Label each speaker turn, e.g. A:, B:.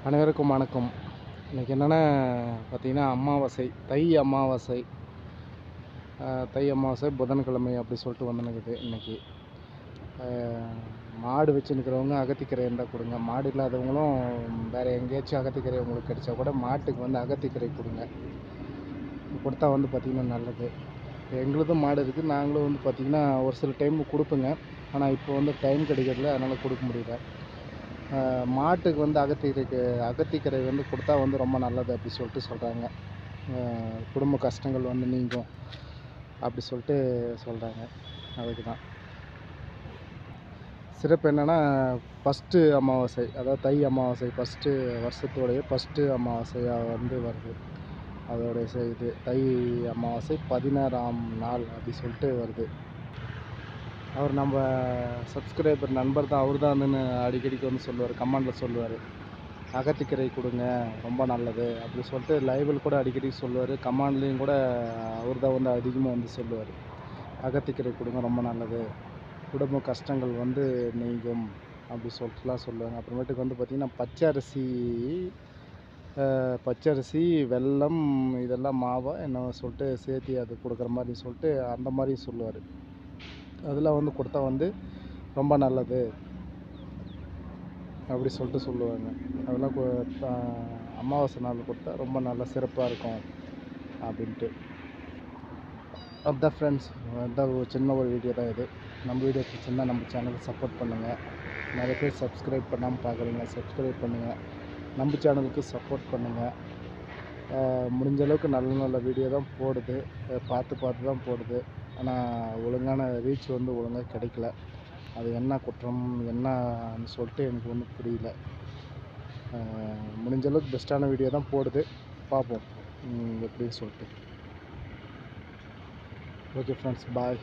A: அனைவருக்கும் வணக்கம். இன்றைக்கி என்னென்னா பார்த்திங்கன்னா அமாவாசை, தை அமாவாசை. தை அமாவாசை புதன்கிழமை அப்படி சொல்லிட்டு வந்துனுக்குது இன்றைக்கி. மாடு வச்சுன்னுக்கிறவங்க அகத்திக்கீரை இருந்தால் கொடுங்க. மாடு இல்லாதவங்களும் வேறு எங்கேயாச்சும் அகத்திக்கீரை உங்களுக்கு கிடைச்சா கூட மாட்டுக்கு வந்து அகத்திக்கீரை கொடுங்க. கொடுத்தா வந்து பார்த்திங்கன்னா நல்லது. எங்களுதும் மாடு இருக்குது. நாங்களும் வந்து பார்த்திங்கன்னா ஒரு சில டைம் கொடுப்போங்க. ஆனால் இப்போ வந்து டைம் கிடைக்கிறதில்ல, அதனால் கொடுக்க முடியல. மாட்டுக்கு வந்து அகத்திக்கீரை வந்து கொடுத்தா வந்து ரொம்ப நல்லது அப்படி சொல்லிட்டு சொல்கிறாங்க. குடும்ப கஷ்டங்கள் வந்து நீங்கும் அப்படி சொல்லிட்டு சொல்கிறாங்க. அதுக்கு தான் சிறப்பு என்னென்னா, ஃபஸ்ட்டு அமாவாசை, அதாவது தை அமாவாசை வருஷத்தோடைய ஃபஸ்ட்டு அமாவாசையாக வந்து வருது. அதோடைய இது தை அமாவாசை 16ஆம் நாள் அப்படி சொல்லிட்டு வருது. அவர் நம்ம சப்ஸ்கிரைபர் நண்பர் தான். அவர் தான் வந்து அடிக்கடிக்கு வந்து சொல்லுவார், கமெண்டில் சொல்லுவார், அகத்திக்கீரை கொடுங்க ரொம்ப நல்லது அப்படி சொல்லிட்டு லைவில் கூட அடிக்கடி சொல்லுவார். கமெண்ட்லேயும் கூட அவர் தான் வந்து அதிகமாக வந்து சொல்லுவார், அகத்திக்கீரை கொடுங்க ரொம்ப நல்லது, குடும்ப கஷ்டங்கள் வந்து நீங்கும் அப்படி சொல்லிட்டுலாம் சொல்லுவாங்க. அப்புறமேட்டுக்கு வந்து பார்த்திங்கன்னா பச்சரிசி வெல்லம் இதெல்லாம் மாவை என்ன சொல்லிட்டு சேர்த்து அது கொடுக்குற மாதிரி சொல்லிட்டு அந்த மாதிரி சொல்லுவார். அதெல்லாம் வந்து கொடுத்தா வந்து ரொம்ப நல்லது அப்படி சொல்லிட்டு சொல்லுவாங்க. அதெல்லாம் அமாவாசை நாள் கொடுத்தா ரொம்ப நல்ல சிறப்பாக இருக்கும் அப்படின்ட்டு. அதுதான் ஃப்ரெண்ட்ஸ், அதுதான் ஒரு சின்ன ஒரு வீடியோ தான் இது. நம்ம வீடியோ பிடிச்சிருந்தால் நம்ம சேனலுக்கு சப்போர்ட் பண்ணுங்கள். நிறைய பேர் சப்ஸ்கிரைப் பண்ணாமல் பார்க்குறீங்க, சப்ஸ்கிரைப் பண்ணுங்கள். நம்ம சேனலுக்கு சப்போர்ட் பண்ணுங்கள். முடிஞ்ச அளவுக்கு நல்ல நல்ல வீடியோ தான் போடுது, பார்த்து தான் போடுது. ஆனால் ஒழுங்கான ரீச் வந்து ஒழுங்காக கிடைக்கல. அது என்ன குற்றம் என்னன்னு சொல்லிட்டு எனக்கு ஒன்றும் புரியல. முடிஞ்ச அளவுக்கு பெஸ்ட்டான வீடியோ தான் போடுது, பார்ப்போம் எப்படின்னு சொல்லிட்டு. ஓகே ஃப்ரெண்ட்ஸ், பாய்.